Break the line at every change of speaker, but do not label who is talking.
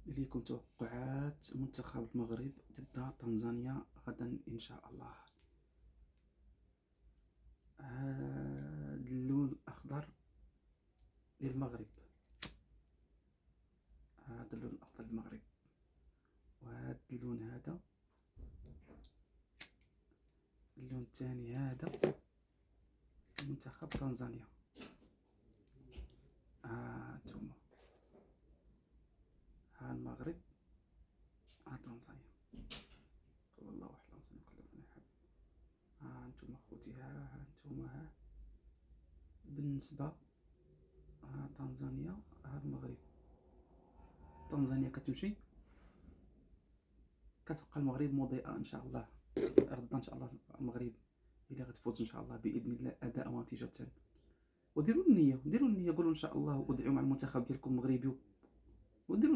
إليكم توقعات منتخب المغرب ضد تنزانيا غدا إن شاء الله. هاد اللون الأخضر للمغرب، هذا اللون الأخضر للمغرب، وهذا اللون هذا، اللون الثاني هذا منتخب تنزانيا. انتوما ها المغرب، ها تنزانيا. قل الله واحد لا نصلي كل من يحب. انتوما خوتي، ها انتوما، ها بالنسبة تنزانيا، ها المغرب. تنزانيا كتمشي، كتبقى المغرب مضيئة ان شاء الله. غدا ان شاء الله المغرب الى غتفوز ان شاء الله باذن الله اداء ونتيجة. وديروا النية، قولوا ان شاء الله، وادعوا مع المنتخب ديالكم المغربي، وديروا